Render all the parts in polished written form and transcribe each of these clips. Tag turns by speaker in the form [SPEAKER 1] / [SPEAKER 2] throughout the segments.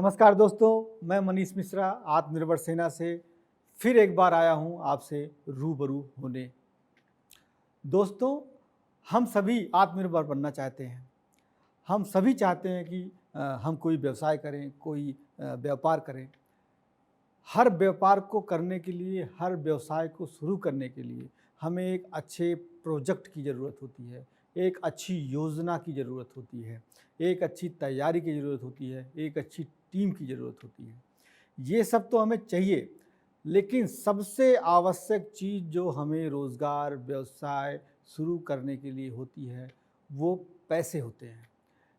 [SPEAKER 1] नमस्कार दोस्तों, मैं मनीष मिश्रा आत्मनिर्भर सेना से फिर एक बार आया हूं आपसे रूबरू होने। दोस्तों, हम सभी आत्मनिर्भर बनना चाहते हैं। हम सभी चाहते हैं कि हम कोई व्यवसाय करें, कोई व्यापार करें। हर व्यापार को करने के लिए, हर व्यवसाय को शुरू करने के लिए हमें एक अच्छे प्रोजेक्ट की ज़रूरत होती है, एक अच्छी योजना की ज़रूरत होती है, एक अच्छी तैयारी की ज़रूरत होती है, एक अच्छी टीम की ज़रूरत होती है। ये सब तो हमें चाहिए, लेकिन सबसे आवश्यक चीज़ जो हमें रोज़गार, व्यवसाय शुरू करने के लिए होती है, वो पैसे होते हैं।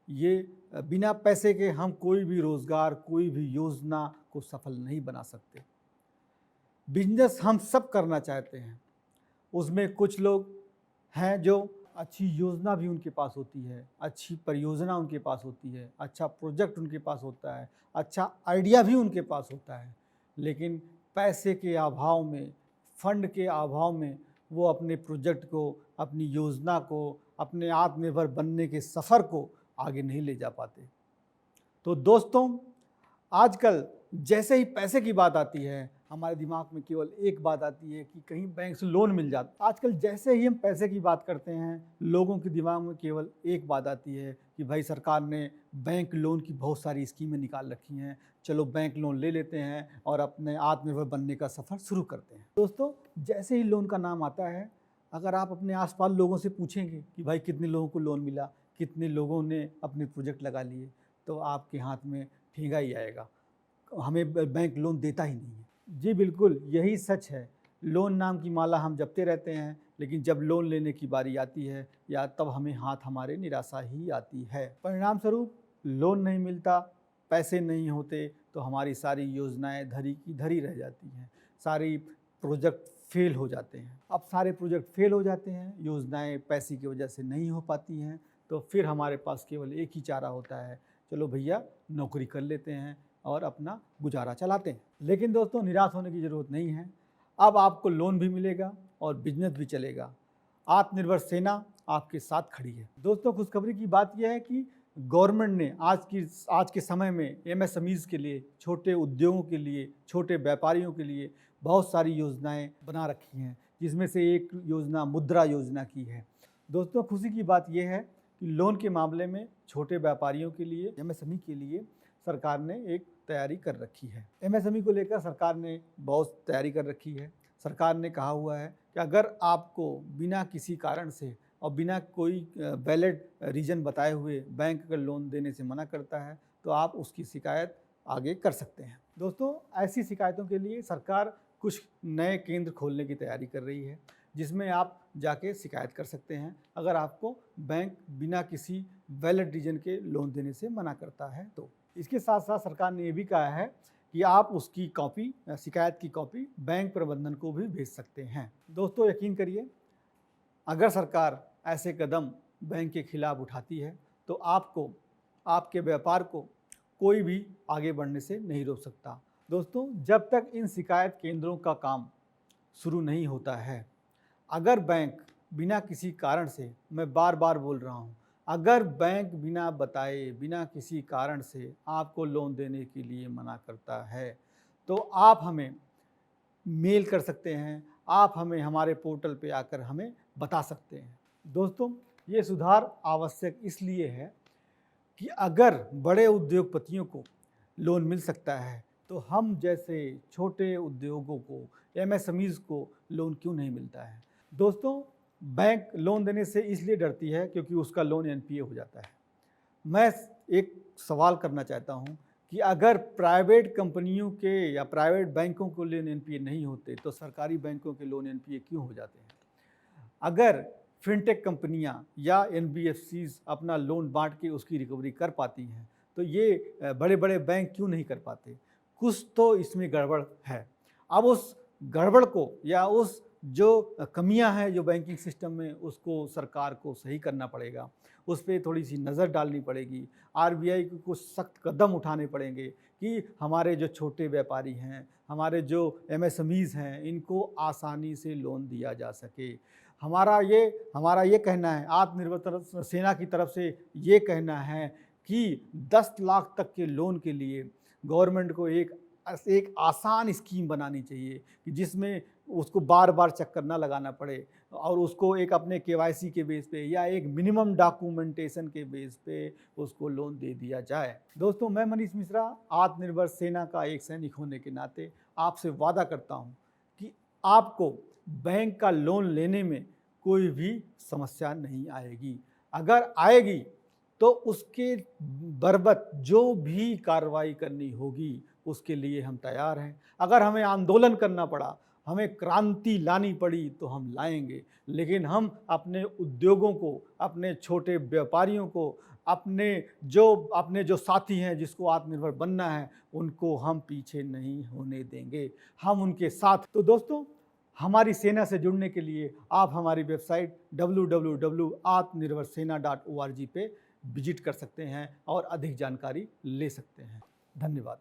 [SPEAKER 1] ये बिना पैसे के हम कोई भी रोज़गार, कोई भी योजना को सफल नहीं बना सकते। बिज़नेस हम सब करना चाहते हैं। उसमें कुछ लोग हैं जो अच्छी योजना भी उनके पास होती है, अच्छी परियोजना उनके पास होती है, अच्छा प्रोजेक्ट उनके पास होता है, अच्छा आइडिया भी उनके पास होता है, लेकिन पैसे के अभाव में, फंड के अभाव में वो अपने प्रोजेक्ट को, अपनी योजना को, अपने आत्मनिर्भर बनने के सफ़र को आगे नहीं ले जा पाते। तो दोस्तों, आजकल जैसे ही पैसे की बात आती है, हमारे दिमाग में केवल एक बात आती है कि कहीं बैंक से लोन मिल जाता। आजकल जैसे ही हम पैसे की बात करते हैं, लोगों के दिमाग में केवल एक बात आती है कि भाई सरकार ने बैंक लोन की बहुत सारी स्कीमें निकाल रखी हैं, चलो बैंक लोन ले लेते हैं और अपने आत्मनिर्भर बनने का सफ़र शुरू करते हैं। दोस्तों, जैसे ही लोन का नाम आता है, अगर आप अपने आसपास लोगों से पूछेंगे कि भाई कितने लोगों को लोन मिला, कितने लोगों ने अपने प्रोजेक्ट लगा लिए, तो आपके हाथ में ठेंगा ही आएगा, हमें बैंक लोन देता ही नहीं है। जी बिल्कुल, यही सच है। लोन नाम की माला हम जपते रहते हैं, लेकिन जब लोन लेने की बारी आती है या तब हमें हाथ हमारे निराशा ही आती है। परिणाम स्वरूप लोन नहीं मिलता, पैसे नहीं होते, तो हमारी सारी योजनाएं धरी की धरी रह जाती हैं, सारी प्रोजेक्ट फेल हो जाते हैं। अब सारे प्रोजेक्ट फेल हो जाते हैं, योजनाएं पैसे की वजह से नहीं हो पाती हैं, तो फिर हमारे पास केवल एक ही चारा होता है, चलो भैया नौकरी कर लेते हैं और अपना गुजारा चलाते हैं। लेकिन दोस्तों, निराश होने की ज़रूरत नहीं है। अब आपको लोन भी मिलेगा और बिजनेस भी चलेगा। आत्मनिर्भर सेना आपके साथ खड़ी है। दोस्तों, खुशखबरी की बात यह है कि गवर्नमेंट ने आज के समय में एमएसएमईज़ के लिए, छोटे उद्योगों के लिए, छोटे व्यापारियों के लिए बहुत सारी योजनाएं बना रखी हैं, जिसमें से एक योजना मुद्रा योजना की है। दोस्तों, खुशी की बात यह है कि लोन के मामले में छोटे व्यापारियों के लिए, एमएसएमई के लिए सरकार ने एक तैयारी कर रखी है। एमएसएमई को लेकर सरकार ने बहुत तैयारी कर रखी है। सरकार ने कहा हुआ है कि अगर आपको बिना किसी कारण से और बिना कोई वैलिड रीज़न बताए हुए बैंक अगर लोन देने से मना करता है, तो आप उसकी शिकायत आगे कर सकते हैं। दोस्तों, ऐसी शिकायतों के लिए सरकार कुछ नए केंद्र खोलने की तैयारी कर रही है, जिसमें आप जाके शिकायत कर सकते हैं अगर आपको बैंक बिना किसी वैलिड रीज़न के लोन देने से मना करता है तो। इसके साथ साथ सरकार ने ये भी कहा है कि आप उसकी कॉपी, शिकायत की कॉपी बैंक प्रबंधन को भी भेज सकते हैं। दोस्तों, यकीन करिए, अगर सरकार ऐसे कदम बैंक के खिलाफ उठाती है, तो आपको, आपके व्यापार को कोई भी आगे बढ़ने से नहीं रोक सकता। दोस्तों, जब तक इन शिकायत केंद्रों का काम शुरू नहीं होता है, अगर बैंक बिना किसी कारण से, मैं बार बार बोल रहा हूँ, अगर बैंक बिना बताए, बिना किसी कारण से आपको लोन देने के लिए मना करता है, तो आप हमें मेल कर सकते हैं, आप हमें हमारे पोर्टल पे आकर हमें बता सकते हैं। दोस्तों, ये सुधार आवश्यक इसलिए है कि अगर बड़े उद्योगपतियों को लोन मिल सकता है, तो हम जैसे छोटे उद्योगों को, एमएसएमईज़ को लोन क्यों नहीं मिलता है। दोस्तों, बैंक लोन देने से इसलिए डरती है क्योंकि उसका लोन एनपीए हो जाता है। मैं एक सवाल करना चाहता हूँ कि अगर प्राइवेट कंपनियों के या प्राइवेट बैंकों को लोन एनपीए नहीं होते, तो सरकारी बैंकों के लोन एनपीए क्यों हो जाते हैं। अगर फिनटेक कंपनियां या एनबीएफसीज अपना लोन बांट के उसकी रिकवरी कर पाती हैं, तो ये बड़े बड़े बैंक क्यों नहीं कर पाते। कुछ तो इसमें गड़बड़ है। अब उस गड़बड़ को या उस जो कमियां हैं जो बैंकिंग सिस्टम में, उसको सरकार को सही करना पड़ेगा, उस पर थोड़ी सी नज़र डालनी पड़ेगी। आरबीआई को कुछ सख्त कदम उठाने पड़ेंगे कि हमारे जो छोटे व्यापारी हैं, हमारे जो एमएसएमईज़ हैं, इनको आसानी से लोन दिया जा सके। हमारा ये कहना है, आत्मनिर्भर सेना की तरफ से ये कहना है कि 10 लाख तक के लोन के लिए गवर्नमेंट को एक आसान स्कीम बनानी चाहिए कि जिसमें उसको बार बार चक्कर ना लगाना पड़े और उसको एक अपने केवाईसी के बेस पे या एक मिनिमम डॉक्यूमेंटेशन के बेस पे उसको लोन दे दिया जाए। दोस्तों, मैं मनीष मिश्रा आत्मनिर्भर सेना का एक सैनिक होने के नाते आपसे वादा करता हूँ कि आपको बैंक का लोन लेने में कोई भी समस्या नहीं आएगी। अगर आएगी तो उसके बरबत जो भी कार्रवाई करनी होगी उसके लिए हम तैयार हैं। अगर हमें आंदोलन करना पड़ा, हमें क्रांति लानी पड़ी तो हम लाएंगे, लेकिन हम अपने उद्योगों को, अपने छोटे व्यापारियों को, अपने जो साथी हैं जिसको आत्मनिर्भर बनना है उनको हम पीछे नहीं होने देंगे, हम उनके साथ। तो दोस्तों, हमारी सेना से जुड़ने के लिए आप हमारी वेबसाइट www.atmnirbharsena.org पे विजिट कर सकते हैं और अधिक जानकारी ले सकते हैं। धन्यवाद।